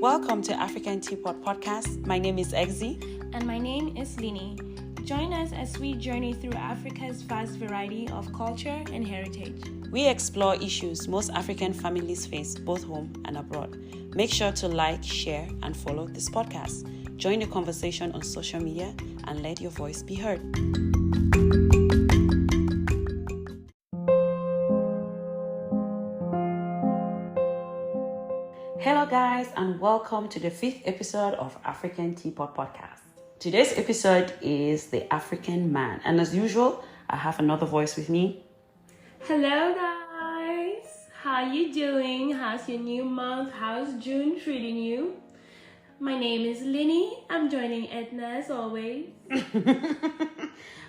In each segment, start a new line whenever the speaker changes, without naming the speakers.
Welcome to African Teapot Podcast. My name is Exie.
And my name is Lini. Join us as we journey through Africa's vast variety of culture and heritage.
We explore issues most African families face, both home and abroad. Make sure to like, share, and follow this podcast. Join the conversation on social media and let your voice be heard. Hello guys, and welcome to the 5th episode of African Teapot Podcast. Today's episode is the African man, and as usual, I have another voice with me.
Hello guys, how you doing? How's your new month? How's June treating you? My name is Lini. I'm joining Edna as always.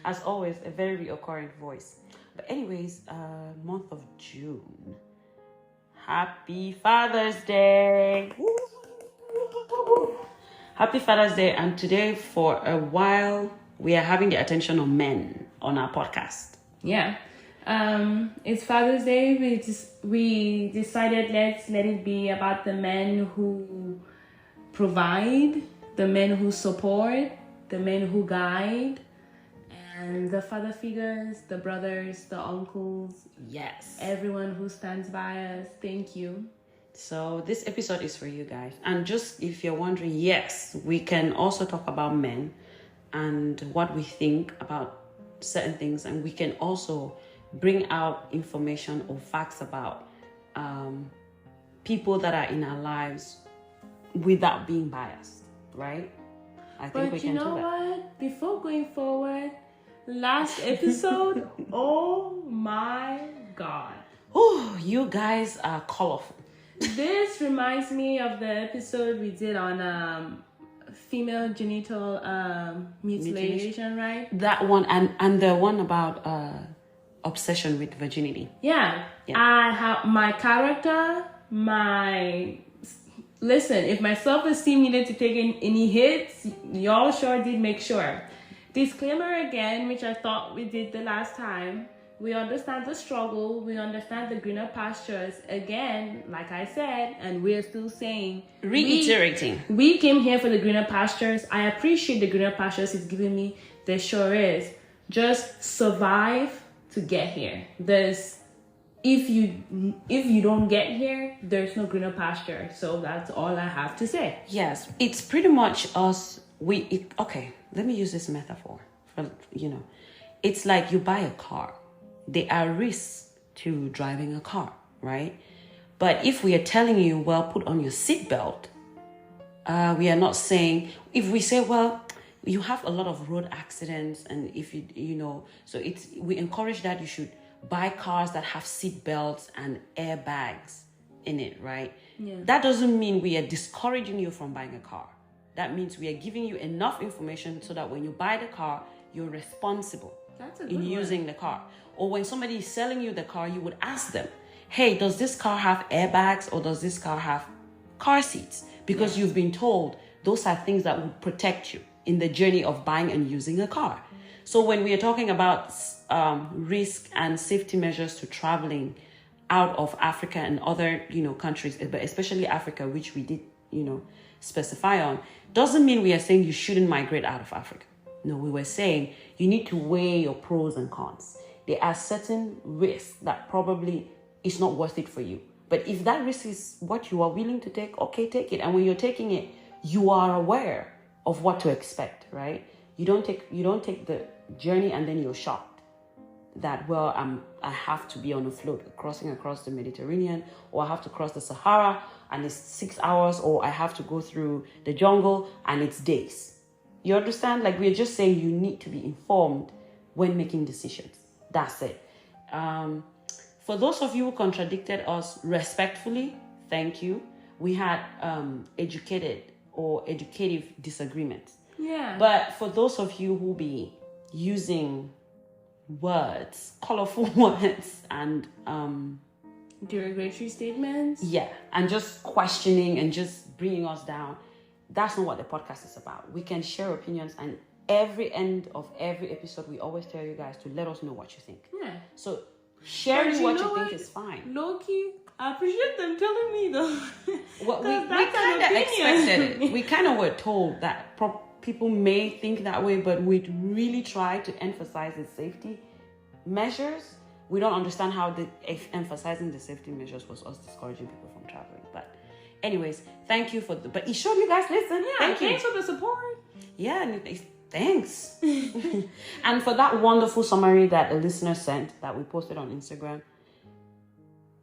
As always, a very reoccurring voice. But anyways, month of June. Happy Father's Day! Happy Father's Day, and today for a while we are having the attention of men on our podcast.
Yeah, it's Father's Day. We decided let it be about the men who provide, the men who support, the men who guide, and the father figures, the brothers, the uncles.
Yes.
Everyone who stands by us. Thank you.
So this episode is for you guys. And just if you're wondering, yes, we can also talk about men and what we think about certain things. And we can also bring out information or facts about people that are in our lives without being biased, right? I think we can do that. But you know
what? Before going forward, last episode, oh my God.
Oh, you guys are colorful.
This reminds me of the episode we did on female genital mutilation, right?
That one and the one about obsession with virginity.
Yeah. I have my character, listen, if my self-esteem needed to take any hits, y'all sure did make sure. Disclaimer again, which I thought we did the last time. We understand the struggle. We understand the greener pastures. Again, like I said, and we're still saying.
Reiterating.
We came here for the greener pastures. I appreciate the greener pastures it's giving me. There sure is. Just survive to get here. If you don't get here, there's no greener pasture. So that's all I have to say.
Yes, it's pretty much us. Okay, let me use this metaphor. It's like you buy a car. There are risks to driving a car, right? But if we are telling you, well, put on your seatbelt, we are not saying, if we say, well, you have a lot of road accidents, and if so we encourage that you should buy cars that have seat belts and airbags in it, right?
Yeah.
That doesn't mean we are discouraging you from buying a car. That means we are giving you enough information so that when you buy the car, you're responsible in using the car. Or when somebody is selling you the car, you would ask them, hey, does this car have airbags or does this car have car seats? Because you've been told those are things that would protect you in the journey of buying and using a car. So when we are talking about risk and safety measures to traveling out of Africa and other, countries, but especially Africa, which we did, specify on, doesn't mean we are saying you shouldn't migrate out of Africa. No, we were saying you need to weigh your pros and cons. There are certain risks that probably is not worth it for you. But if that risk is what you are willing to take, okay, take it. And when you're taking it, you are aware of what to expect, right? You don't take the journey and then you're shocked that, well, I have to be on a float crossing across the Mediterranean, or I have to cross the Sahara and it's 6 hours, or I have to go through the jungle and it's days. You understand? Like, we're just saying you need to be informed when making decisions. That's it. For those of you who contradicted us respectfully, thank you. We had educative disagreements.
Yeah.
But for those of you who be using words, colorful words, and
derogatory statements.
Yeah, and just questioning and just bringing us down. That's not what the podcast is about. We can share opinions, and every end of every episode, we always tell you guys to let us know what you think.
Yeah.
So sharing what you think is fine.
Low-key, I appreciate them telling me though.
Well, we kind of expected it. We kind of were told that people may think that way, but we really try to emphasize the safety measures. We don't understand how emphasizing the safety measures was us discouraging people from traveling. But anyways, thank you but it showed you guys listen.
Yeah, thanks for the support.
Yeah, thanks. And for that wonderful summary that a listener sent that we posted on Instagram,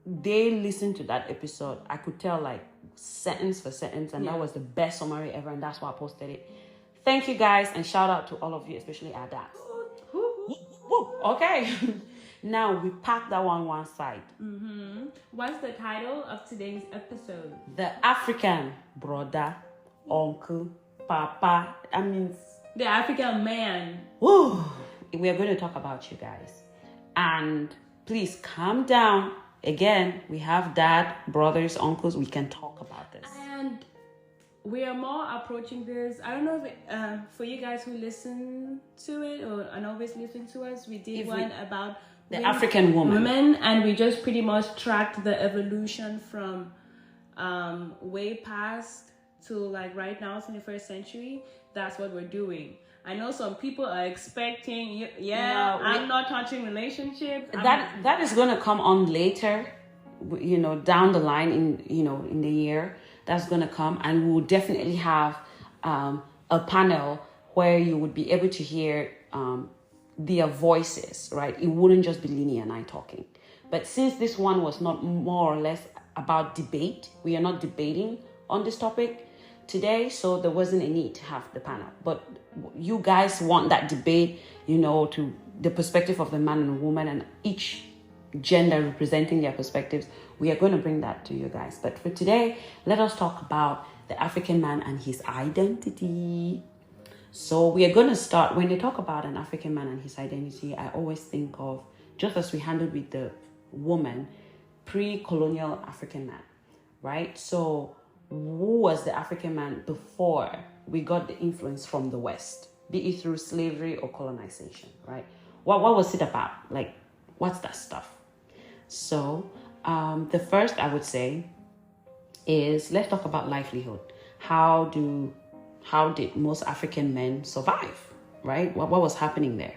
they listened to that episode. I could tell like sentence for sentence, and that was the best summary ever, and that's why I posted it. Thank you guys, and shout out to all of you, especially our dads. Okay. Now we pack that one side.
What's the title of today's episode?
The African brother, uncle, papa. That means
the African man.
Woo! We are going to talk about you guys. And please calm down. Again, we have dad, brothers, uncles. We can talk about this.
And we are more approaching this. I don't know if for you guys who listen to it and always listen to us, we did one about
the African woman.
And we just pretty much tracked the evolution from way past to like right now, 21st century. That's what we're doing. I know some people are expecting, I'm not touching relationships.
That is going to come on later, down the line in the year. That's going to come, and we'll definitely have a panel where you would be able to hear their voices, right? It wouldn't just be Lini and I talking. But since this one was not more or less about debate, we are not debating on this topic today, so there wasn't a need to have the panel. But you guys want that debate, to the perspective of the man and the woman, and each gender representing their perspectives. We are going to bring that to you guys. But for today, let us talk about the African man and his identity. So we are going to start, when they talk about an African man and his identity, I always think of, just as we handled with the woman, pre-colonial African man, right? So who was the African man before we got the influence from the West, be it through slavery or colonization, right? What was it about? Like, what's that stuff? So the first I would say is, let's talk about livelihood. How did most African men survive, right? What was happening there?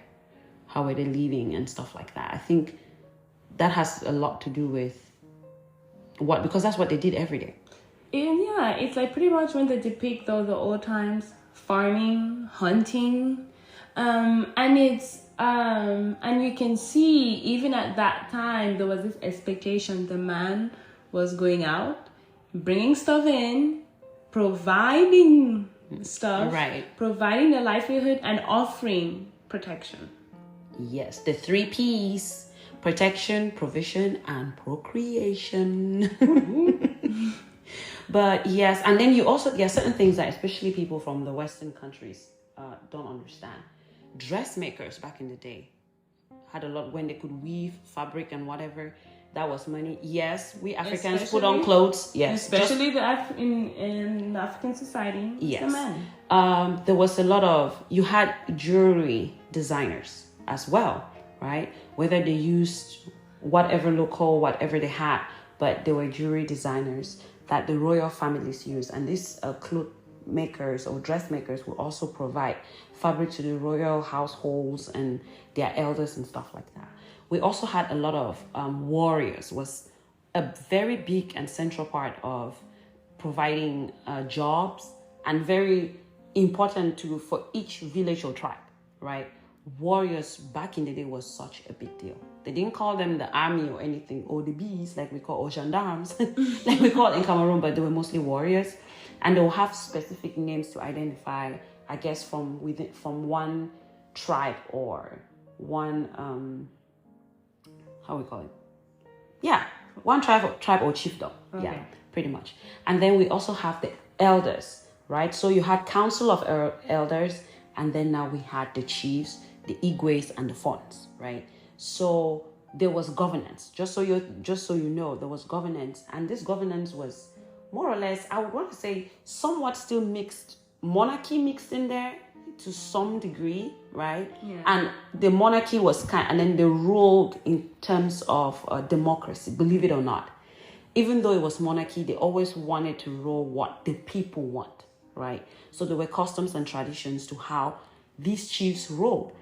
How were they living and stuff like that? I think that has a lot to do with because that's what they did every day.
And yeah, it's like pretty much when they depict the old times, farming, hunting, and it's and you can see even at that time there was this expectation the man was going out, bringing stuff in, providing stuff,
right?
Providing the livelihood and offering protection.
Yes, the 3 P's: protection, provision, and procreation. But yes, and then there are certain things that especially people from the Western countries don't understand. Dressmakers back in the day had a lot when they could weave fabric and whatever. That was money. Yes, we Africans put on clothes. Yes,
especially in the African society.
Yes,
the men.
There was a lot of, you had jewelry designers as well, right? Whether they used whatever they had, but they were jewelry designers that the royal families use, and these cloth makers or dressmakers will also provide fabric to the royal households and their elders and stuff like that. We also had a lot of warriors, was a very big and central part of providing jobs, and very important for each village or tribe, right? Warriors back in the day was such a big deal. They didn't call them the army or anything, or the bees like we call, or gendarmes like we call it in Cameroon, but they were mostly warriors, and they'll have specific names to identify, I guess, from one tribe or one how we call it? Yeah, one tribe or chiefdom. Okay. Yeah, pretty much. And then we also have the elders, right? So you had council of elders, and then now we had the chiefs, the Igwes, and the Fons, right? So there was governance. Just so you know, there was governance, and this governance was more or less, I would want to say, somewhat still mixed, monarchy mixed in there to some degree, right? Yeah. And the monarchy was and then they ruled in terms of democracy, believe it or not. even though it was monarchy, they always wanted to rule what the people want, right? So there were customs and traditions to how these chiefs ruled.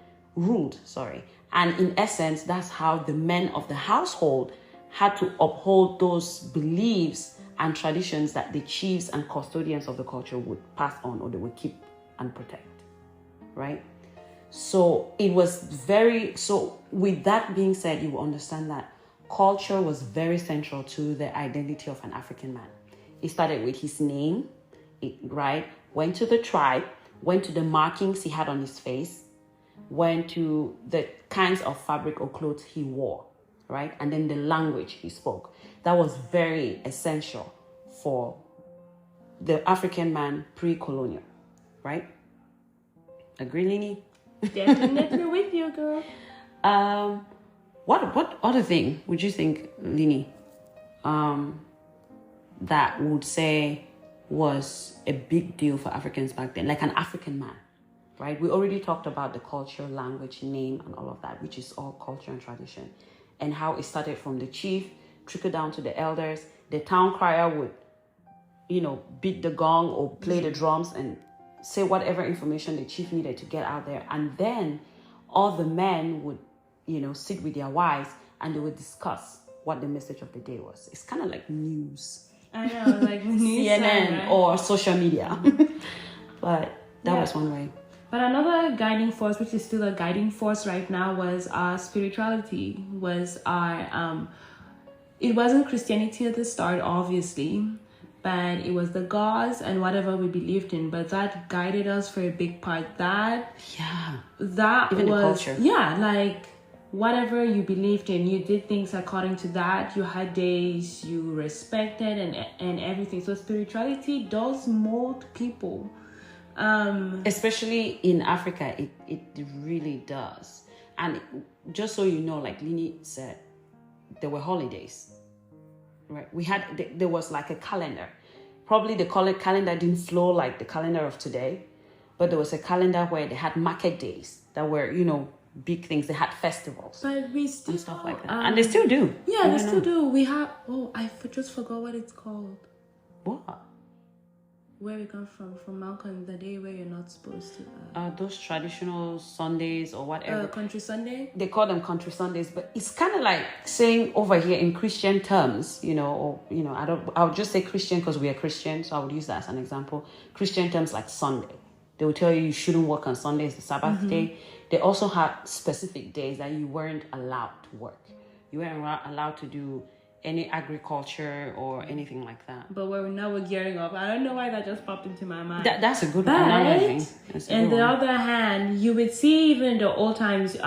And in essence, that's how the men of the household had to uphold those beliefs and traditions that the chiefs and custodians of the culture would pass on, or they would keep and protect, right? So it was so with that being said, you will understand that culture was very central to the identity of an African man. It started with his name, right? Went to the tribe, went to the markings he had on his face, went to the kinds of fabric or clothes he wore, right? And then the language he spoke. That was very essential for the African man pre-colonial, right? Agree, Lini?
Definitely with you, girl.
What other thing would you think, Lini, that would say was a big deal for Africans back then, like an African man, right? We already talked about the culture, language, name, and all of that, which is all culture and tradition, and how it started from the chief, trickled down to the elders. The town crier would, beat the gong or play the drums and say whatever information the chief needed to get out there. And then all the men would, sit with their wives and they would discuss what the message of the day was. It's kind of like news.
I know, like news
CNN, right? Or social media. But that was one way.
But another guiding force, which is still a guiding force right now, was our spirituality, was our, it wasn't Christianity at the start, obviously, but it was the gods and whatever we believed in. But that guided us for a big part. That
even
was,
the culture.
Yeah, like whatever you believed in, you did things according to that. You had days you respected and everything. So spirituality does mold people.
Especially in Africa, it really does. And just so you know, like Lini said, there were holidays, right? There was like a calendar. Probably the calendar didn't flow like the calendar of today, but there was a calendar where they had market days that were, big things. They had festivals,
but we still
and stuff like that, and they still do.
Yeah, they still do. We have. Oh, I just forgot what it's called.
What?
Where we come from Malcolm, the day where you're not supposed to.
Those traditional Sundays or whatever.
Country Sunday?
They call them country Sundays, but it's kind of like saying over here in Christian terms, I'll just say Christian because we are Christian, so I would use that as an example. Christian terms like Sunday. They will tell you shouldn't work on Sundays, the Sabbath day. They also had specific days that you weren't allowed to work. You weren't allowed to do any agriculture or anything like that.
But we're gearing up. I don't know why that just popped into my mind.
That's a good analogy.
On the other hand, you would see even in the old times,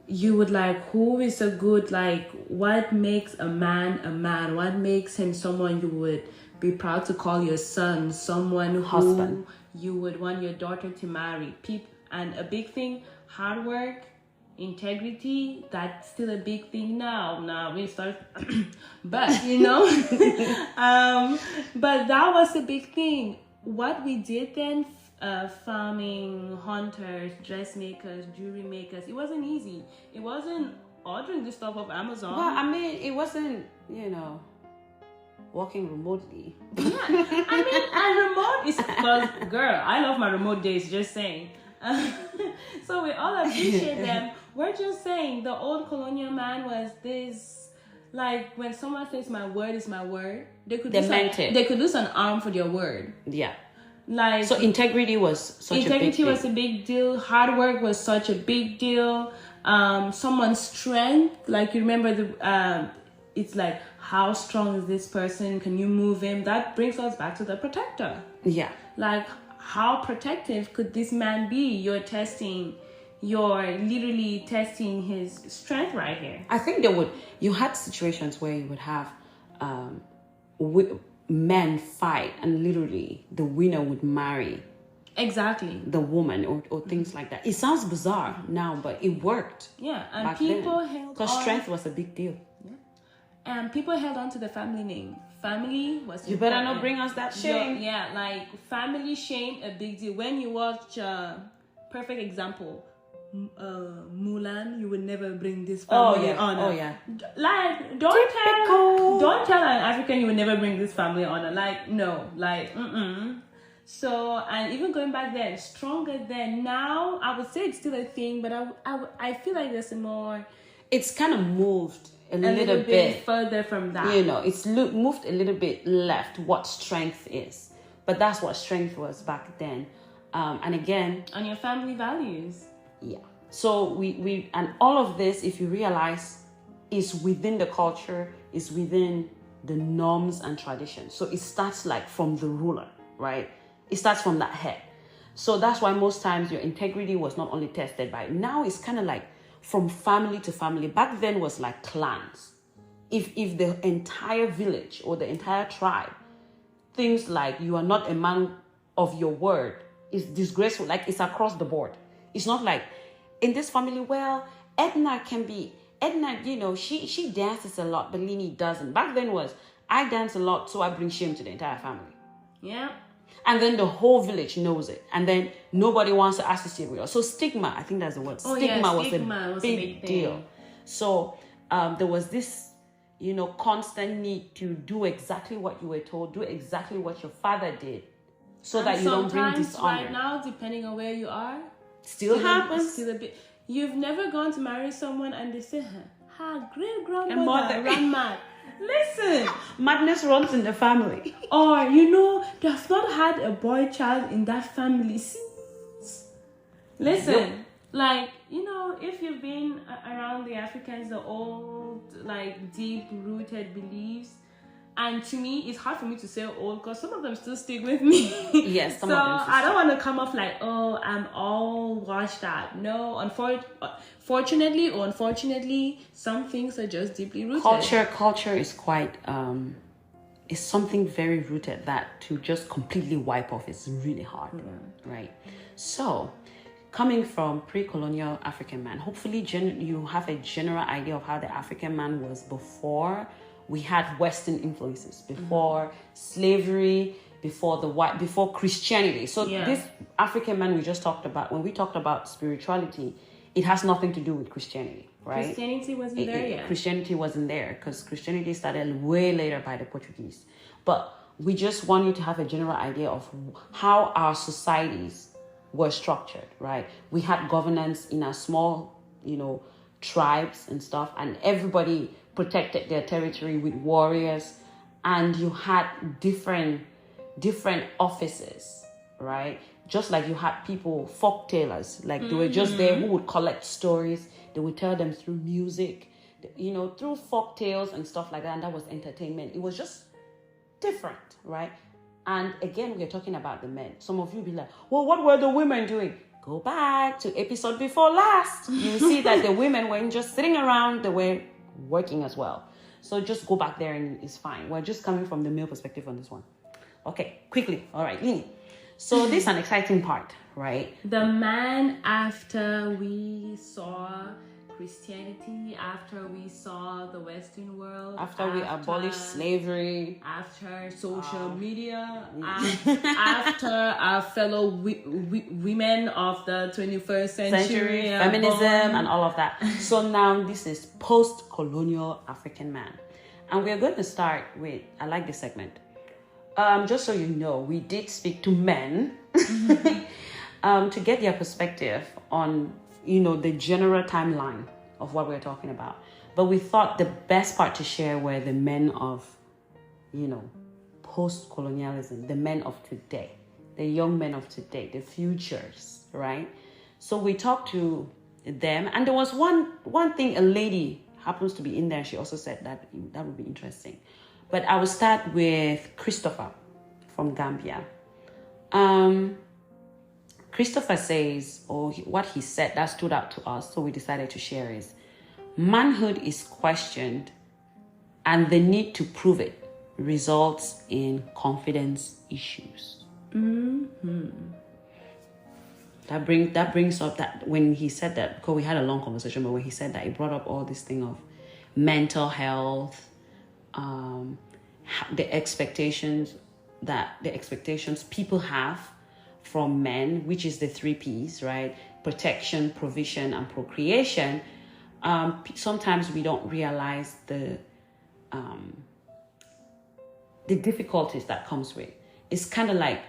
you would like, who is a good, like, what makes a man a man? What makes him someone you would be proud to call your son? Someone who
husband
you would want your daughter to marry. And a big thing, hard work, integrity, that's still a big thing now we start but but that was a big thing. What we did then, farming, hunters, dressmakers, jewelry makers, it wasn't easy. It wasn't ordering the stuff off Amazon.
Well, I mean, it wasn't working remotely.
And remote is because, girl, I love my remote days, just saying. So we all appreciate them. We're just saying the old colonial man was this, like, when someone says my word is my word, they could lose an arm for their word.
Yeah.
Like,
so integrity was such a big deal.
Integrity was a big deal. Hard work was such a big deal. Someone's strength, like, you remember it's like, how strong is this person? Can you move him? That brings us back to the protector.
Yeah.
Like, how protective could this man be? You're literally testing his strength right here.
I think you had situations where you would have men fight and literally the winner would marry the woman or things like that. It sounds bizarre now, but it worked.
Yeah, and people held on.
Because strength was a big deal.
Yeah. And people held on to the family name. Family was
You better not bring us that shame.
Yeah, like family shame, a big deal. When you watch, perfect example, Mulan, you would never bring this family on.
Oh yeah.
Like, don't tell an African you will never bring this family honor. Like, no, like, So, and even going back then, stronger then. Now, I would say it's still a thing, but I feel like there's more.
It's kind of moved a little bit
further from that.
You know, it's moved a little bit left what strength is. But that's what strength was back then. And again...
on your family values.
Yeah. So we and all of this, if you realize, is within the culture, is within the norms and traditions. So it starts like from the ruler, right? It starts from that head. So that's why most times your integrity was not only tested by... Now it's kind of like from family to family. Back then was like clans. If the entire village or the entire tribe thinks like you are not a man of your word, it's disgraceful. Like it's across the board. It's not like in this family, well, Edna, you know, she dances a lot, but Lini doesn't. Back then was, I dance a lot, so I bring shame to the entire family.
Yeah.
And then the whole village knows it. And then nobody wants to associate with us. So stigma, I think that's the word. Stigma was a big deal. So there was this, you know, constant need to do exactly what you were told, do exactly what your father did, so that you don't bring dishonor.
Right now, depending on where you are,
still happens.
Still a bit. You've never gone to marry someone and they say, her great grandmother ran mad. Listen,
madness runs in the family.
Or, you know, they have not had a boy child in that family since. Listen, like, you know, if you've been around the Africans, the old, like, deep-rooted beliefs, and to me, it's hard for me to say old because some of them still stick with me.
Yes, some of them.
So I don't want to come off like, oh, I'm all washed up. No, fortunately or unfortunately, some things are just deeply rooted.
Culture is quite, is something very rooted that to just completely wipe off is really hard, right? So, coming from pre-colonial African man, hopefully you have a general idea of how the African man was before we had Western influences, before slavery, before Christianity. So this African man we just talked about, when we talked about spirituality, it has nothing to do with Christianity, right?
Christianity wasn't there yet.
Christianity wasn't there because Christianity started way later by the Portuguese. But we just want you to have a general idea of how our societies were structured, right? We had governance in our small, you know, tribes and stuff, and everybody protected their territory with warriors, and you had different offices, right? Just like you had people, folk tellers, like they were just there who would collect stories. They would tell them through music, you know, through folk tales and stuff like that, and that was entertainment. It was just different, right? And again, we're talking about the men. Some of you be like, well, what were the women doing? Go back to episode before last. You will see that the women weren't just sitting around, they were working as well. So just go back there and it's fine. We're just coming from the male perspective on this one. Okay, quickly. All right, Lini. So this is an exciting part, right?
The man, after we saw Christianity, after we saw the Western world,
after we abolished slavery,
after social media, after our fellow women of the 21st century,
feminism and all of that. So now this is post-colonial African man. And we're going to start with, I like this segment. Just so you know, we did speak to men to get their perspective on, you know, the general timeline of what we're talking about. But we thought the best part to share were the men of, you know, post-colonialism, the men of today, the young men of today, the futures, right? So we talked to them, and there was one thing, a lady happens to be in there. She also said that would be interesting. But I will start with Christopher from Gambia. Christopher says, or what he said that stood out to us, so we decided to share is, manhood is questioned and the need to prove it results in confidence issues. That brings up that when he said that, because we had a long conversation, but when he said that, it brought up all this thing of mental health, the expectations people have from men, which is the 3 P's, right? Protection, provision, and procreation. Sometimes we don't realize the the difficulties that comes with. It's kind of like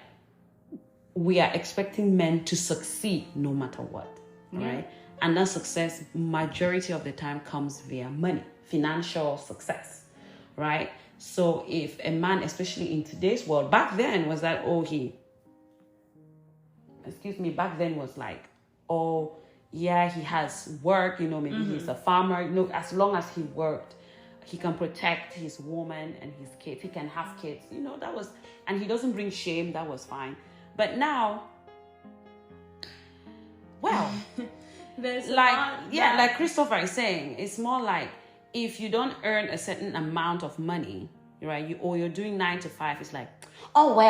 we are expecting men to succeed no matter what, right? And that success, majority of the time, comes via money, financial success, right? So if a man, especially in today's world, back then was that, back then was like, he has work, maybe he's a farmer, as long as he worked, he can protect his woman and his kids, he can have kids, that was, and he doesn't bring shame, that was fine. But now, well, like Christopher is saying, it's more like if you don't earn a certain amount of money, right, you're doing 9 to 5, it's like,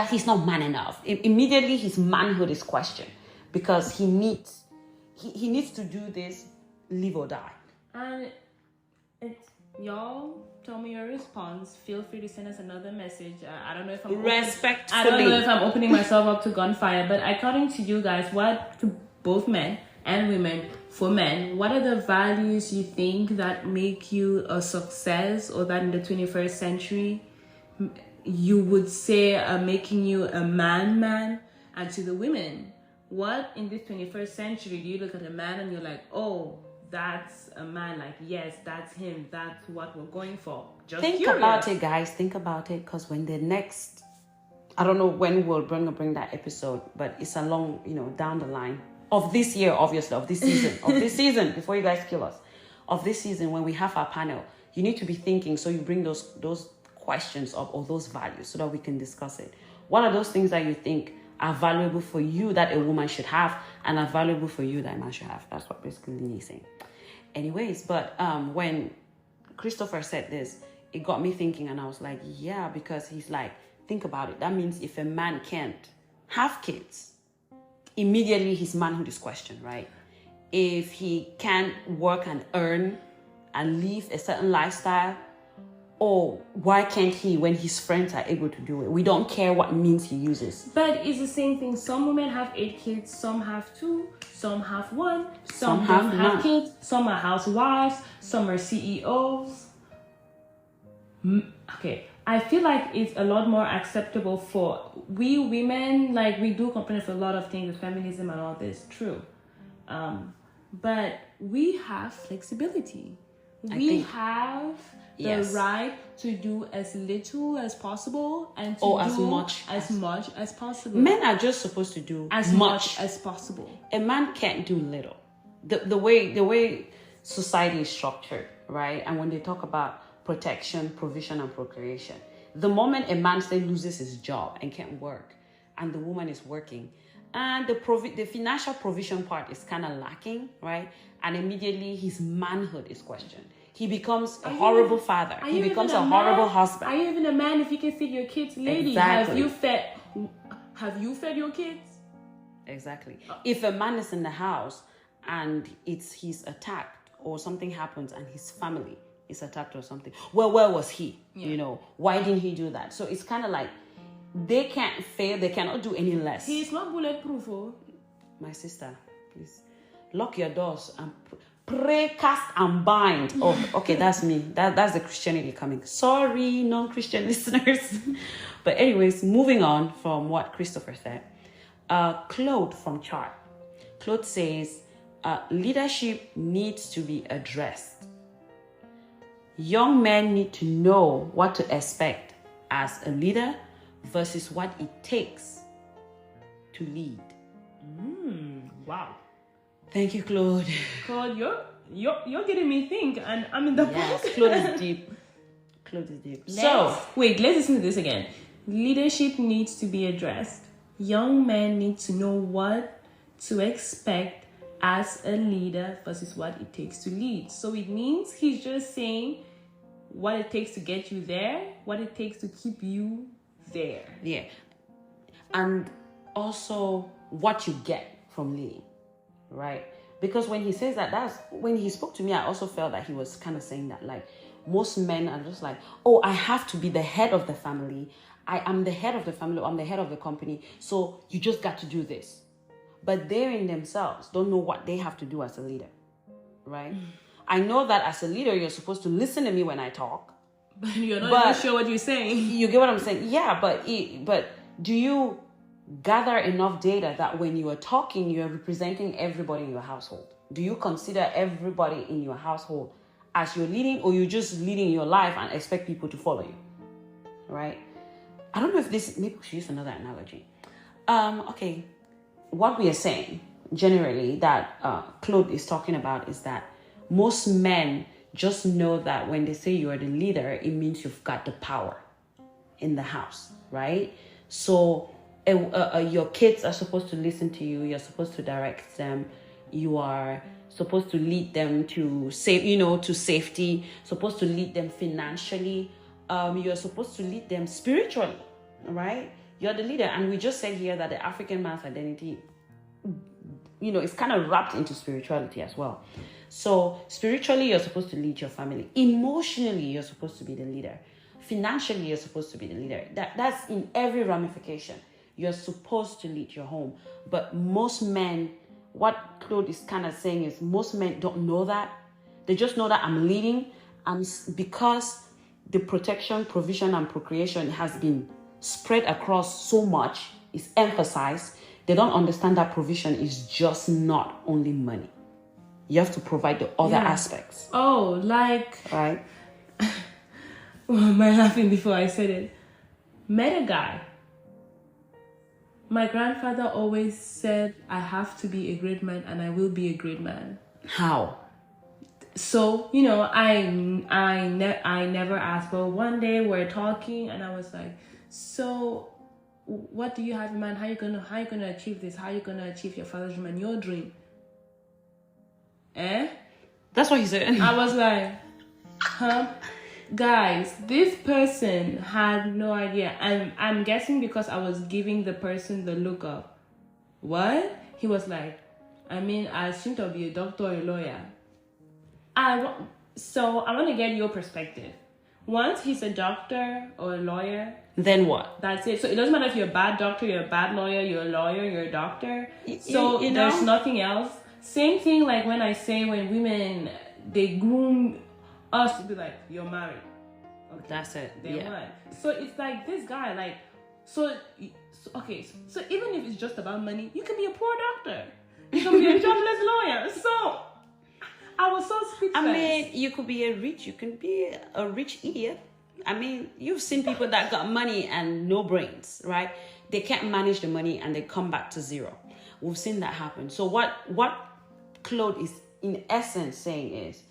he's not man enough. Immediately his manhood is questioned because he needs to do this, live or die.
And y'all tell me your response. Feel free to send us another message. I don't know if I'm
respectfully.
I don't know if I'm opening myself up to gunfire, but according to you guys, what, to both men and women, for men, what are the values you think that make you a success, or that in the 21st century you would say are making you a man? And to the women, what in this 21st century do you look at a man and you're like, that's a man, like, yes, that's him, that's what we're going for? Just
think
curious.
about it, guys. Think about it, because when the next, I don't know when we'll bring that episode, but it's along, down the line of this year, obviously, of this season, before you guys kill us, of this season, when we have our panel, you need to be thinking, so you bring those questions up, or those values, so that we can discuss it. What are those things that you think are valuable for you that a woman should have, and are valuable for you that a man should have? That's what basically Lini is saying. Anyways, but when Christopher said this, it got me thinking, and I was like, yeah, because he's like, think about it. That means if a man can't have kids, immediately his manhood is questioned, right? If he can't work and earn and live a certain lifestyle, why can't he when his friends are able to do it? We don't care what means he uses.
But it's the same thing. Some women have 8 kids, some have 2, some have 1, some don't have kids, some are housewives, some are CEOs. Okay, I feel like it's a lot more acceptable for we women, like we do complain of a lot of things with feminism and all this, true. But we have flexibility. We have the right to do as little as possible and to do as much as possible.
Men are just supposed to do
as much as possible.
A man can't do little. The way society is structured, right? And when they talk about protection, provision, and procreation, the moment a man loses his job and can't work, and the woman is working, and the financial provision part is kind of lacking, right? And immediately his manhood is questioned. He becomes a horrible father. He becomes a horrible husband.
Are you even a man if you can feed your kids, lady?
Exactly.
Have you fed your kids?
Exactly. If a man is in the house and he's attacked, or something happens and his family is attacked or something, well, where was he? Yeah. Why didn't he do that? So it's kind of like they can't fail. They cannot do any less.
He's not bulletproof.
My sister, please lock your doors and pray, cast, and bind. Okay, that's me. That's the Christianity coming. Sorry, non-Christian listeners. But anyways, moving on from what Christopher said. Claude from Chart. Claude says, leadership needs to be addressed. Young men need to know what to expect as a leader versus what it takes to lead.
Wow.
Thank you, Claude.
Claude, you're getting me think, and I'm in the
Yes, Claude is deep.
Let's listen to this again. Leadership needs to be addressed. Young men need to know what to expect as a leader versus what it takes to lead. So it means he's just saying what it takes to get you there, what it takes to keep you there.
Yeah. And also what you get from leading. Right? Because when he says that's when he spoke to me, I also felt that he was kind of saying that, like, most men are just like, I have to be the head of the family. I am the head of the family, or I'm the head of the company. So you just got to do this. But they in themselves don't know what they have to do as a leader. Right? I know that as a leader, you're supposed to listen to me when I talk.
But you're not even sure what you're saying.
You get what I'm saying? Yeah, but do you gather enough data that when you are talking, you are representing everybody in your household? Do you consider everybody in your household as you're leading, or you're just leading your life and expect people to follow you? Right? I don't know if maybe we should use another analogy. Okay, what we are saying generally that Claude is talking about is that most men just know that when they say you are the leader, it means you've got the power in the house, right? So your kids are supposed to listen to you. You're supposed to direct them. You are supposed to lead them to safety, supposed to lead them financially. You're supposed to lead them spiritually, right? You're the leader. And we just said here that the African man's identity, is kind of wrapped into spirituality as well. So spiritually, you're supposed to lead your family. Emotionally, you're supposed to be the leader. Financially, you're supposed to be the leader. That's in every ramification. You're supposed to lead your home. But most men, what Claude is kind of saying is most men don't know that. They just know that I'm leading. And because the protection, provision, and procreation has been spread across so much, is emphasized, they don't understand that provision is just not only money. You have to provide the other aspects.
Oh, like...
Right?
Well, am I laughing before I said it? Met a guy. My grandfather always said, I have to be a great man and I will be a great man.
How?
So, I never asked, but one day we're talking and I was like, so what do you have in mind? How you gonna achieve this? How you gonna achieve your father's dream and your dream?
That's what he said.
I was like, huh? Guys, this person had no idea. I'm guessing because I was giving the person the look of, what? He was like, I assumed to be a doctor or a lawyer. So I want to get your perspective. Once he's a doctor or a lawyer,
then what?
That's it. So it doesn't matter if you're a bad doctor, you're a bad lawyer, you're a lawyer, you're a doctor. So there's nothing else. Same thing like when I say when women, they groom us to be like, you're married. Okay.
That's it.
Then what? So it's like this guy, so even if it's just about money, you can be a poor doctor. You can be a jobless lawyer. So I was so speechless.
You can be a rich idiot. You've seen people that got money and no brains, right? They can't manage the money and they come back to zero. We've seen that happen. So what Claude is in essence saying is,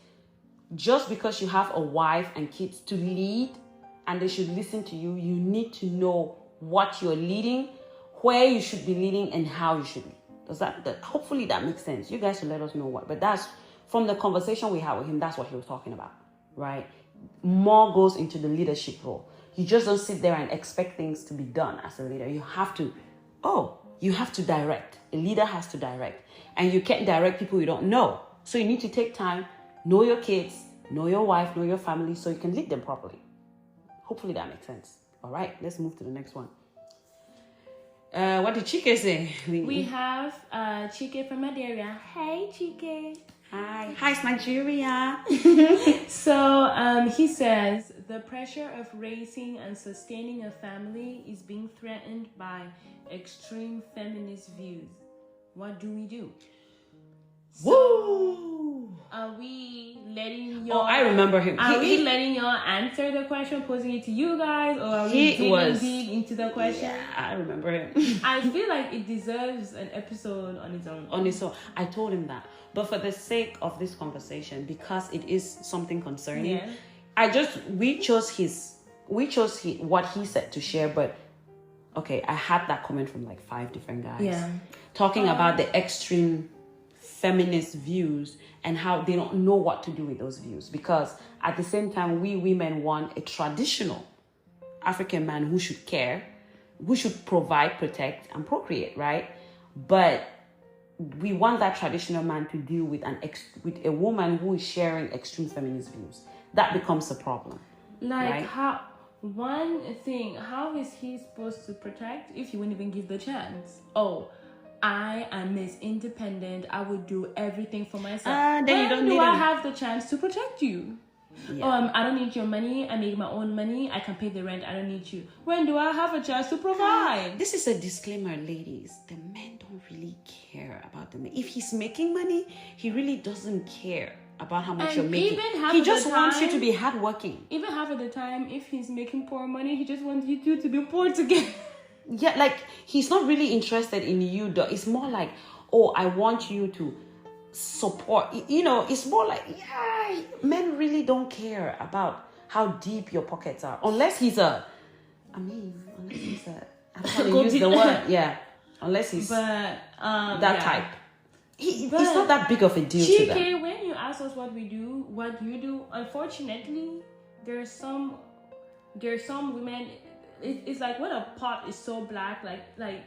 just because you have a wife and kids to lead and they should listen to you, you need to know what you're leading, where you should be leading, and how you should lead. Does that hopefully that makes sense. You guys should let us know what. But that's from the conversation we had with him, that's what he was talking about, right? More goes into the leadership role. You just don't sit there and expect things to be done as a leader. You have to direct. A leader has to direct. And you can't direct people you don't know. So you need to take time, know your kids, know your wife, know your family, so you can lead them properly. Hopefully that makes sense. All right, let's move to the next one. What did Chike say?
We have Chike from Nigeria. Hey, Chike.
Hi, it's Nigeria.
So he says, the pressure of raising and sustaining a family is being threatened by extreme feminist views. What do we do?
Woo!
Are we letting y'all...
Oh, I remember him.
Are we letting y'all answer the question, posing it to you guys, or are we digging deep into the question?
Yeah, I remember him.
I feel like it deserves an episode on its own.
On its own. I told him that. But for the sake of this conversation, because it is something concerning, we chose what he said to share, but okay, I had that comment from like 5 different guys. Talking about the extreme feminist views and how they don't know what to do with those views, because at the same time we women want a traditional African man who should care, who should provide, protect, and procreate, right? But we want that traditional man to deal with with a woman who is sharing extreme feminist views. That becomes a problem.
Like, right? How is he supposed to protect if you wouldn't even give the chance? Oh, I am Miss Independent. I would do everything for myself.
Then you don't need
I have the chance to protect you?
Yeah.
I don't need your money. I make my own money. I can pay the rent. I don't need you. When do I have a chance to provide?
This is a disclaimer, ladies. The men don't really care about the man. If he's making money, he really doesn't care about how much
And
you're making.
even half
He
of
just
the
wants you
time-
to be hardworking.
Even half of the time, if he's making poor money, he just wants you two to be poor together.
Yeah, like he's not really interested in you though. It's more like, oh, I want you to support. You know, it's more like, yeah, men really don't care about how deep your pockets are. Unless he's a, I don't want to use the word. Yeah. Unless he's
But
that type. It's not that big of a deal to them.
Chike, when you ask us what we do, what you do, unfortunately, there's some women. It's like when a pot is so black, like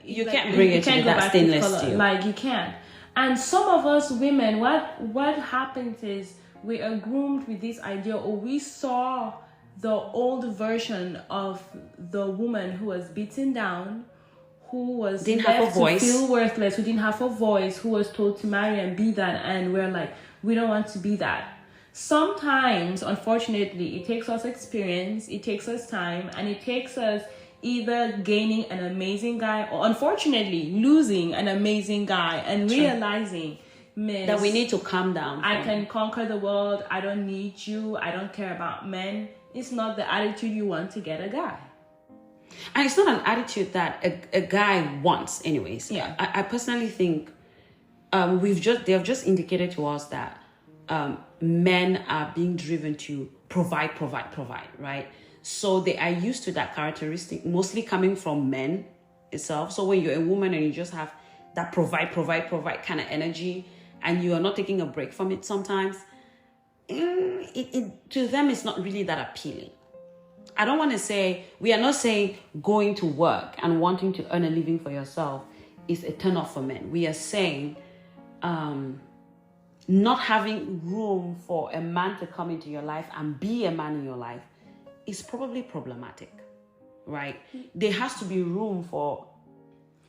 You
like,
can't bring it to
can't
be
go
that
back to
stainless
color.
steel.
Like you can't. And some of us women, what happens is we are groomed with this idea, or we saw the old version of the woman who was beaten down, who was
Didn't have a
left to
voice.
feel worthless, who didn't have a voice, who was told to marry and be that, and we're like, we don't want to be that. Sometimes, unfortunately, it takes us experience, it takes us time, and it takes us either gaining an amazing guy or, unfortunately, losing an amazing guy and realizing, miss,
That we need to calm down.
I can conquer the world, I don't need you, I don't care about men. It's not the attitude you want to get a guy.
And it's not an attitude that a guy wants, anyways.
Yeah.
I personally think they have just indicated to us that men are being driven to provide, right? So they are used to that characteristic, mostly coming from men itself. So when you're a woman and you just have that provide kind of energy, and you are not taking a break from it sometimes, to them it's not really that appealing. I don't want to say, we are not saying going to work and wanting to earn a living for yourself is a turn off for men. We are saying not having room for a man to come into your life and be a man in your life is probably problematic, right? There has to be room for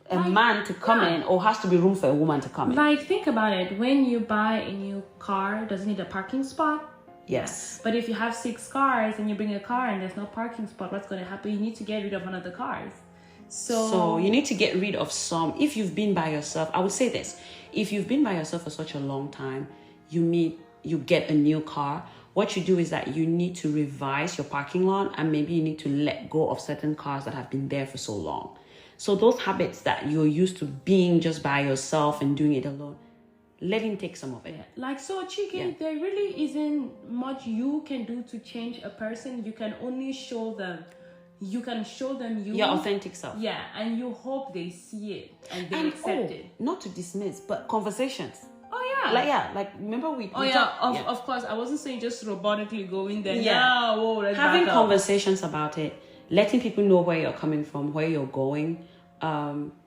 a man to come in, or has to be room for a woman to come in.
Like, think about it. When you buy a new car, does it need a parking spot?
Yes.
But if you have 6 cars and you bring a car and there's no parking spot, what's going to happen? You need to get rid of one of the cars. So
you need to get rid of some. If you've been by yourself, I would say this. If you've been by yourself for such a long time, you get a new car. What you do is that you need to revise your parking lot, and maybe you need to let go of certain cars that have been there for so long. So those habits that you're used to being just by yourself and doing it alone, let him take some of it.
Like, so Chike, there really isn't much you can do to change a person. You can only show them. You can show them
Your authentic self.
Yeah, and you hope they see it and they accept it.
Not to dismiss, but conversations.
Oh
Like remember we
of course. I wasn't saying just robotically go in there.
Yeah.
Let's
having
back up.
conversations about it, letting people know where you're coming from, where you're going,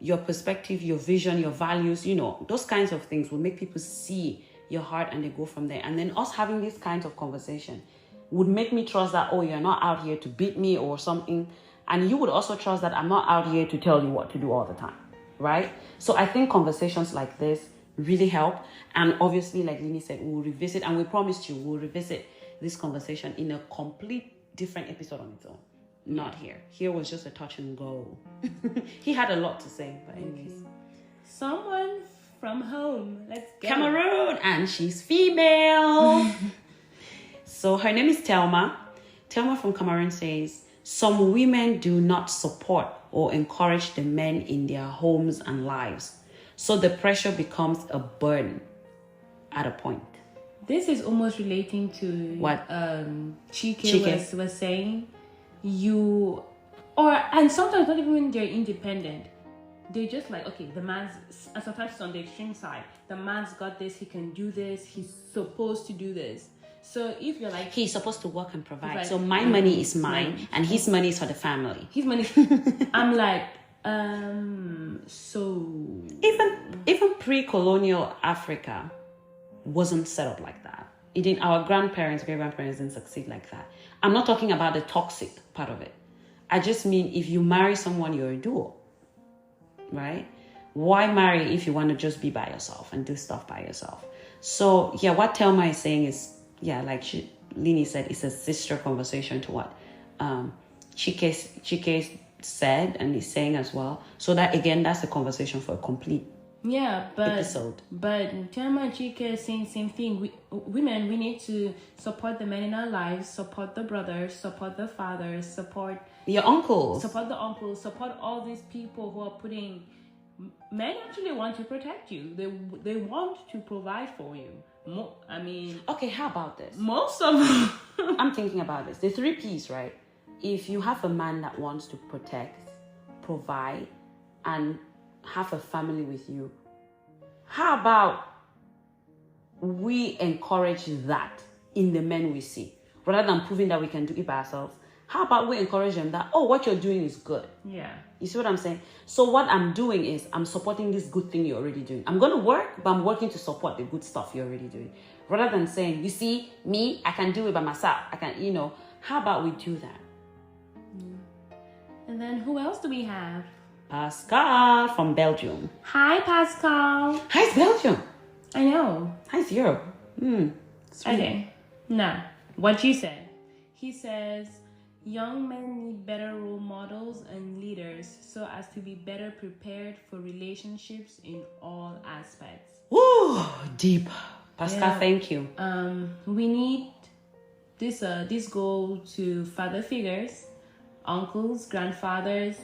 your perspective, your vision, your values, those kinds of things will make people see your heart, and they go from there. And then us having these kinds of conversation would make me trust that, oh, you're not out here to beat me or something. And you would also trust that I'm not out here to tell you what to do all the time, right? So I think conversations like this really help. And obviously, like Lini said, we'll revisit, and we promised you we'll revisit this conversation in a complete different episode on its own. Not here. Here was just a touch and go. He had a lot to say, but anyways.
Someone from home. Let's get
Cameroon, and she's female. So her name is Telma. Telma from Cameroon says, some women do not support or encourage the men in their homes and lives. So the pressure becomes a burden at a point.
This is almost relating to
what
Chike was saying. And sometimes not even when they're independent. They're just like, okay, the man's, and sometimes it's on the extreme side. The man's got this, he can do this, he's supposed to do this. So if you're like,
he's supposed to work and provide. So my money is mine, and his money is for the family.
His money. I'm like, so
even pre-colonial Africa wasn't set up like that. It didn't. Our great-grandparents didn't succeed like that. I'm not talking about the toxic part of it. I just mean, if you marry someone, you're a duo, right? Why marry if you want to just be by yourself and do stuff by yourself? So yeah, what Telma is saying is, yeah, like Lini said, it's a sister conversation to what Chike said and is saying as well. So that again, that's a conversation for a complete episode.
But Tiama Chike is saying same thing. Women, we need to support the men in our lives, support the brothers, support the fathers, support
your uncles,
support all these people who are putting. Men actually want to protect you. They want to provide for you.
Okay, how about this?
Most of them.
I'm thinking about this. The 3 P's, right? If you have a man that wants to protect, provide, and have a family with you, how about we encourage that in the men we see, rather than proving that we can do it by ourselves? How about we encourage them that, what you're doing is good?
Yeah.
You see what I'm saying? So what I'm doing is I'm supporting this good thing you're already doing. I'm going to work, but I'm working to support the good stuff you're already doing. Rather than saying, you see, me, I can do it by myself. I can, how about we do that?
And then who else do we have?
Pascal from Belgium.
Hi, Pascal.
How's Belgium?
I know.
How's Europe?
Okay. Now, what you said. He says, young men need better role models and leaders so as to be better prepared for relationships in all aspects.
Woo! Deep. Pascal, thank you.
We need this goal to father figures, uncles, grandfathers.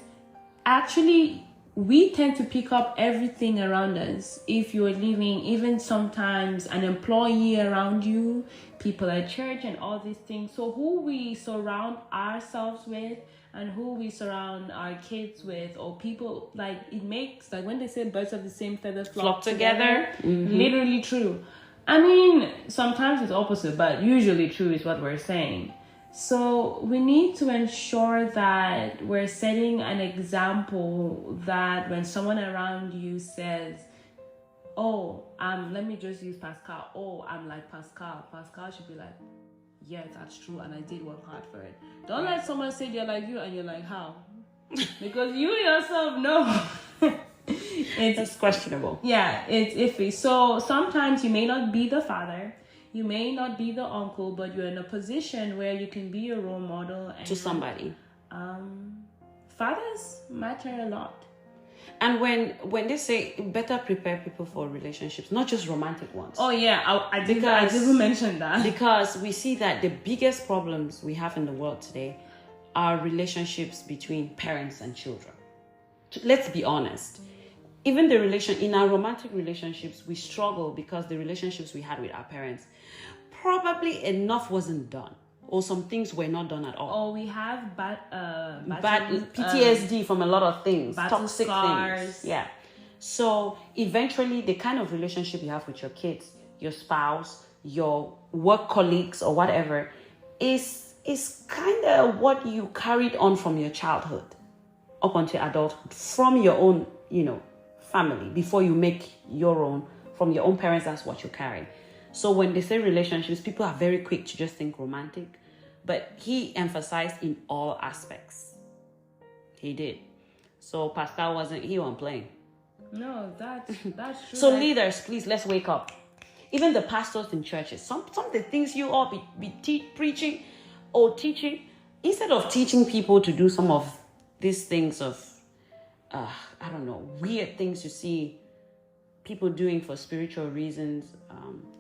Actually, we tend to pick up everything around us. If you're living, even sometimes an employee around you, people at church and all these things. So who we surround ourselves with and who we surround our kids with, or people, like, it makes, like when they say birds of the same feather flock together. Mm-hmm. Literally true. I mean, sometimes it's opposite, but usually true is what we're saying. So we need to ensure that we're setting an example that when someone around you says, let me just use Pascal. I'm like Pascal. Pascal should be like, yes, that's true, and I did work hard for it. Don't let someone say they're like you and you're like, how? Because you yourself know.
It's questionable.
Yeah, it's iffy. So sometimes you may not be the father, you may not be the uncle, but you're in a position where you can be a role model
to somebody.
Fathers matter a lot.
And when they say better prepare people for relationships, not just romantic ones.
Oh yeah, I didn't mention that.
Because we see that the biggest problems we have in the world today are relationships between parents and children. Let's be honest. Even in our romantic relationships, we struggle because the relationships we had with our parents, probably enough wasn't done, or some things were not done at all.
Or we have bad
PTSD from a lot of things,
toxic
things. Yeah. So eventually, the kind of relationship you have with your kids, your spouse, your work colleagues, or whatever, is kind of what you carried on from your childhood up until adulthood, from your own, family. Before you make your own, from your own parents, that's what you carry. So when they say relationships, people are very quick to just think romantic, but he emphasized in all aspects. He did. So Pascal wasn't playing.
No, that's true.
So leaders, please, let's wake up. Even the pastors in churches, some of the things you all be preaching or teaching, instead of teaching people to do some of these things of weird things you see people doing for spiritual reasons,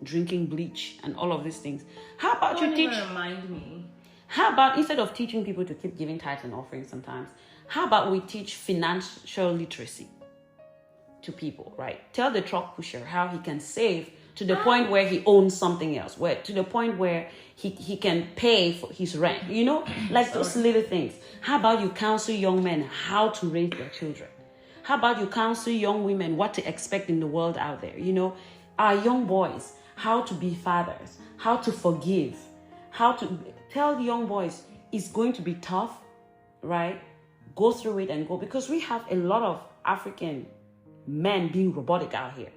drinking bleach and all of these things. How about
remind me?
How about, instead of teaching people to keep giving tithes and offerings sometimes, how about we teach financial literacy to people, right? Tell the truck pusher how he can save to the point where he owns something else, to the point where he can pay for his rent, like those little things. How about you counsel young men how to raise their children? How about you counsel young women what to expect in the world out there? Our young boys, how to be fathers, how to forgive, how to tell young boys it's going to be tough, right? Go through it and go, because we have a lot of African men being robotic out here.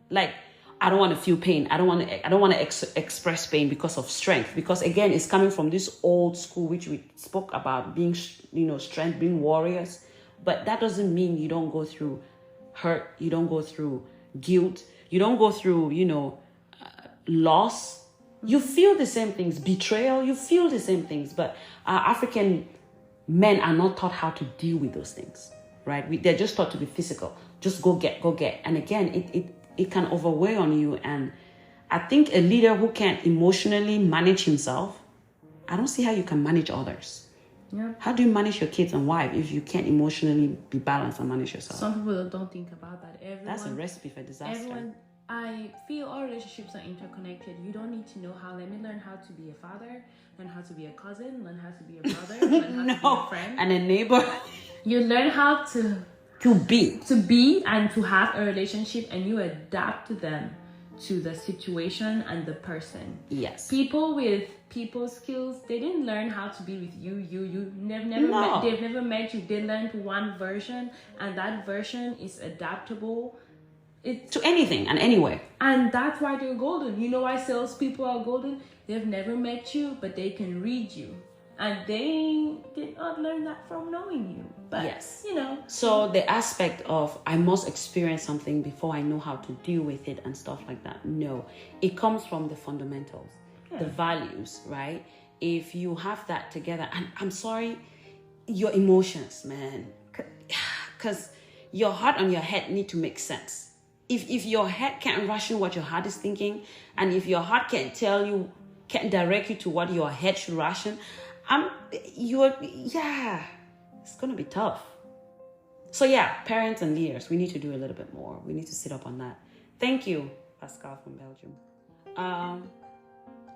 Like, I don't want to feel pain. I don't want to express pain because of strength. Because again, it's coming from this old school, which we spoke about, being, strength, being warriors. But that doesn't mean you don't go through hurt. You don't go through guilt. You don't go through, loss You feel the same things. Betrayal, you feel the same things. But African men are not taught how to deal with those things, right? They're just taught to be physical. Just go get. And again, it can overweigh on you. And I think a leader who can't emotionally manage himself, I don't see how you can manage others.
Yeah.
How do you manage your kids and wife if you can't emotionally be balanced and manage yourself?
Some people don't think about that.
That's a recipe for disaster.
I feel all relationships are interconnected. You don't need to know how. Let me learn how to be a father, learn how to be a cousin, learn how to be a brother, learn how to be a friend.
And a neighbor.
You learn how to be and to have a relationship, and you adapt to them, to the situation and the person.
Yes.
People with people skills, they didn't learn how to be with you. They've never met you. They learned one version, and that version is adaptable.
To anything and anywhere.
And that's why they're golden. You know why salespeople are golden? They've never met you, but they can read you. And they did not learn that from knowing you. But,
yes.
So
the aspect of I must experience something before I know how to deal with it and stuff like that. No. It comes from the fundamentals, the values, right? If you have that together, and I'm sorry, your emotions, man. Because your heart and your head need to make sense. If your head can't ration what your heart is thinking, and if your heart can't direct you to what your head should ration, it's gonna be tough. So parents and leaders, we need to do a little bit more. We need to sit up on that. Thank you, Pascal from Belgium.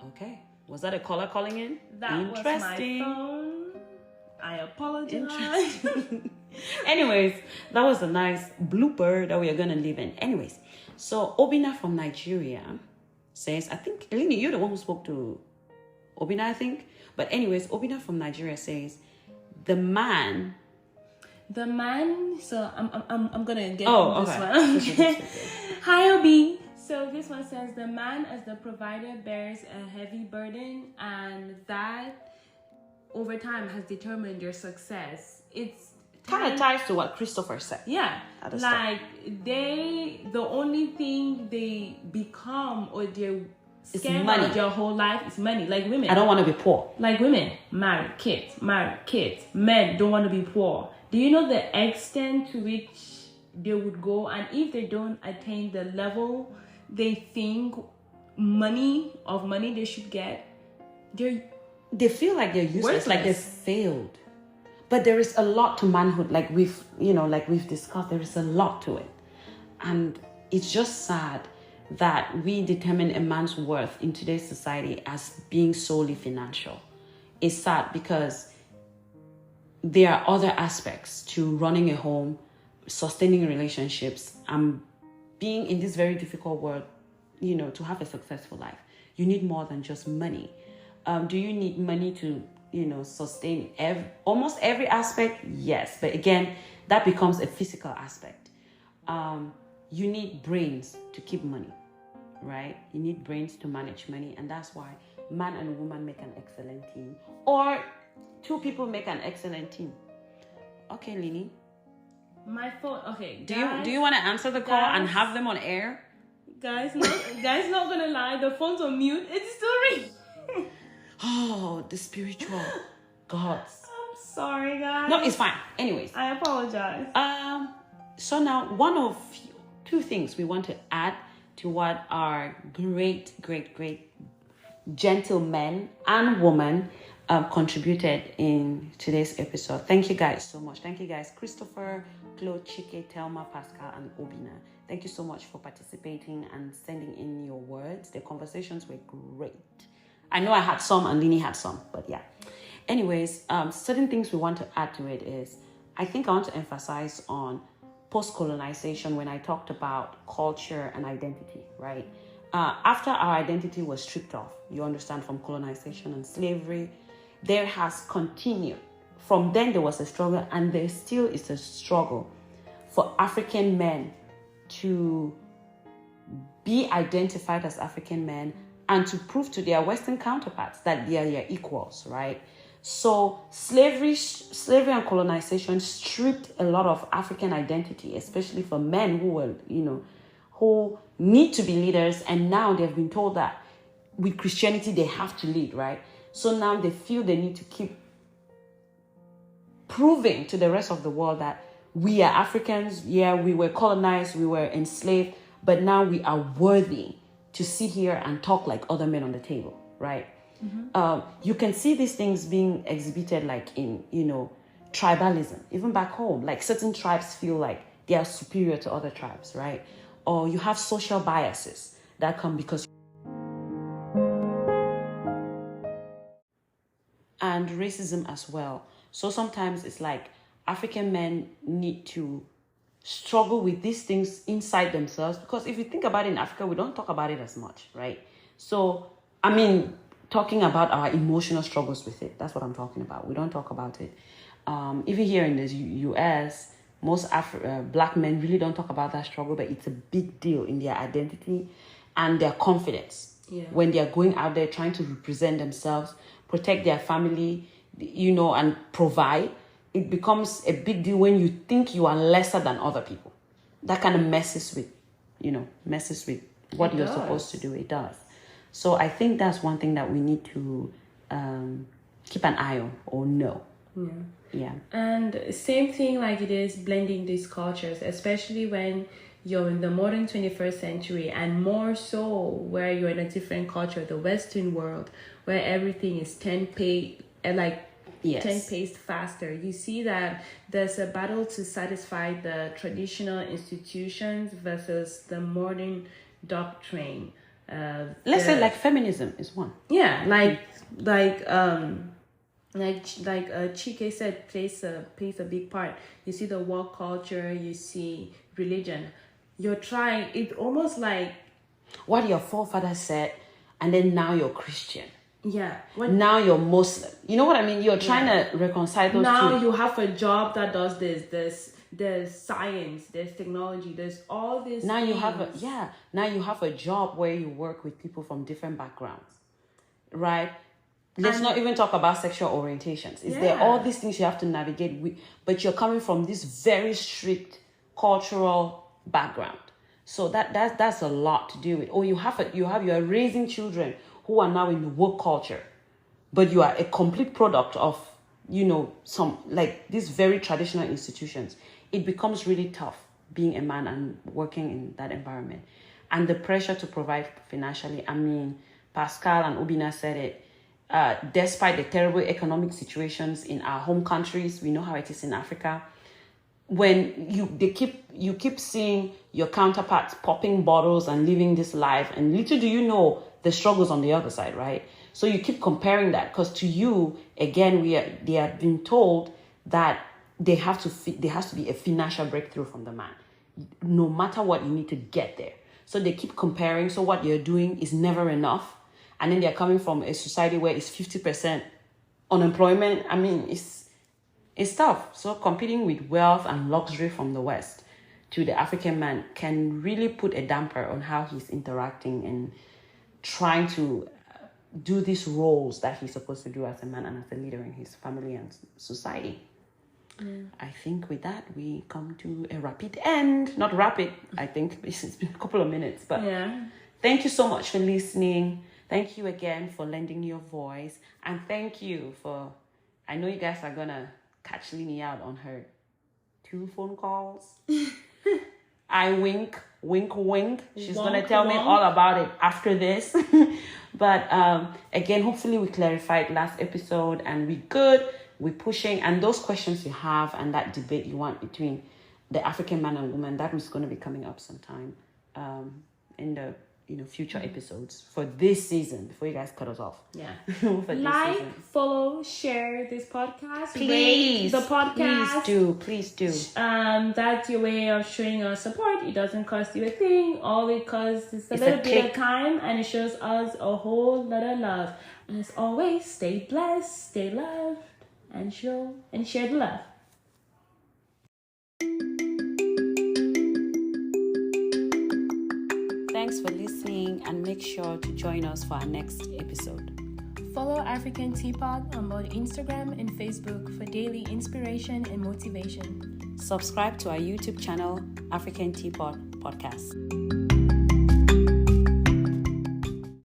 Okay, was that a caller calling in?
That was my phone. I apologize.
Anyways, that was a nice blooper that we are gonna leave in. Anyways, so Obina from Nigeria says, I think Eleni, you're the one who spoke to Obina, I think. But anyways, Obina from Nigeria says, the man. So I'm gonna get this one. Okay.
Hi Obi. So this one says, the man as the provider bears a heavy burden, and that over time has determined your success. It's
kind of ties to what Christopher said.
Yeah, like the only thing they become or they're scared about their whole life is money. Like women,
I don't want to be poor.
Like women, marry kids. Men don't want to be poor. Do you know the extent to which they would go, and if they don't attain the level they think money they should get,
they feel like they're useless, like they've failed. But there is a lot to manhood, like we've discussed. There is a lot to it, and it's just sad that we determine a man's worth in today's society as being solely financial. It's sad because there are other aspects to running a home, sustaining relationships, and being in this very difficult world. To have a successful life, you need more than just money. Do you need money to sustain almost every aspect? Yes, but again, that becomes a physical aspect. You need brains to keep money, right? You need brains to manage money, and that's why man and woman make an excellent team, or two people make an excellent team. Okay, Lini.
My phone. Okay.
Do you want to answer the call and have them on air?
Guys, not gonna lie. The phone's on mute. It's still ringing.
Oh, the spiritual gods.
I'm sorry, guys.
No, it's fine. Anyways,
I apologize.
So now one of two things we want to add to what our great gentlemen and women contributed in today's episode. Thank you guys so much. Thank you guys, Christopher, Claude, Chike, Telma, Pascal, and Obina. Thank you so much for participating and sending in your words. The conversations were great. I know I had some and Lini had some, but yeah. Anyways, certain things we want to add to it is, I think I want to emphasize on post-colonization when I talked about culture and identity, right? After our identity was stripped off, you understand, from colonization and slavery, there has continued. From then there was a struggle, and there still is a struggle for African men to be identified as African men and to prove to their Western counterparts that they are their equals, right? So slavery and colonization stripped a lot of African identity, especially for men who were, who need to be leaders, and now they've been told that with Christianity, they have to lead, right? So now they feel they need to keep proving to the rest of the world that we are Africans. Yeah, we were colonized, we were enslaved, but now we are worthy to sit here and talk like other men on the table, right? You can see these things being exhibited like in, tribalism, even back home. Like certain tribes feel like they are superior to other tribes, right? Or you have social biases that come because... And racism as well. So sometimes it's like African men need to struggle with these things inside themselves, because if you think about it, in Africa, we don't talk about it as much, right? So, talking about our emotional struggles with it, that's what I'm talking about. We don't talk about it. Even here in the US, most Black men really don't talk about that struggle, but it's a big deal in their identity and their confidence. Yeah. When they are going out there trying to represent themselves, protect their family, and provide, it becomes a big deal when you think you are lesser than other people. That kind of messes with what you're supposed to do. It does. So I think that's one thing that we need to keep an eye on or know. Yeah.
And same thing like it is blending these cultures, especially when you're in the modern 21st century, and more so where you're in a different culture, the Western world, where everything is 10 paced faster. You see that there's a battle to satisfy the traditional institutions versus the modern doctrine.
Let's say like feminism is one.
Yeah, Chike said, plays a big part. You see the woke culture, you see religion. You're trying, it's almost like
what your forefathers said, and then now you're Christian.
Yeah.
Now you're Muslim. You know what I mean? You're trying to reconcile those two.
Now you have a job that does this. There's science, there's technology, there's all this.
Now you have a job where you work with people from different backgrounds, right? Let's not even talk about sexual orientations. There all these things you have to navigate with, but you're coming from this very strict cultural background. So that's a lot to deal with. Or you are raising children who are now in the woke culture, but you are a complete product of, some like these very traditional institutions. It becomes really tough being a man and working in that environment. And the pressure to provide financially. Pascal and Obina said it. Despite the terrible economic situations in our home countries, we know how it is in Africa. When you keep seeing your counterparts popping bottles and living this life, and little do you know the struggles on the other side, right? So you keep comparing that, because to you, again, they have been told that there has to be a financial breakthrough from the man, no matter what. You need to get there. So they keep comparing. So what you're doing is never enough. And then they're coming from a society where it's 50% unemployment. It's tough. So competing with wealth and luxury from the West to the African man can really put a damper on how he's interacting and trying to do these roles that he's supposed to do as a man and as a leader in his family and society. I think with that, we come to a rapid end. Not rapid, I think. It's been a couple of minutes. But thank you so much for listening. Thank you again for lending your voice. And thank you for... I know you guys are going to catch Lini out on her 2 phone calls. I wink, wink, wink. She's going to tell me all about it after this. But again, hopefully we clarified last episode and we're good. We're pushing. And those questions you have and that debate you want between the African man and woman, that is going to be coming up sometime in the future episodes for this season, before you guys cut us off.
Like, follow, share this podcast.
Please.
Rate the podcast.
Please do.
That's your way of showing us support. It doesn't cost you a thing. All it costs is a little bit of time, and it shows us a whole lot of love. And as always, stay blessed, stay loved, and share the love.
Thanks for listening, and make sure to join us for our next episode.
Follow African Teapot on both Instagram and Facebook for daily inspiration and motivation.
Subscribe to our YouTube channel, African Teapot Podcast.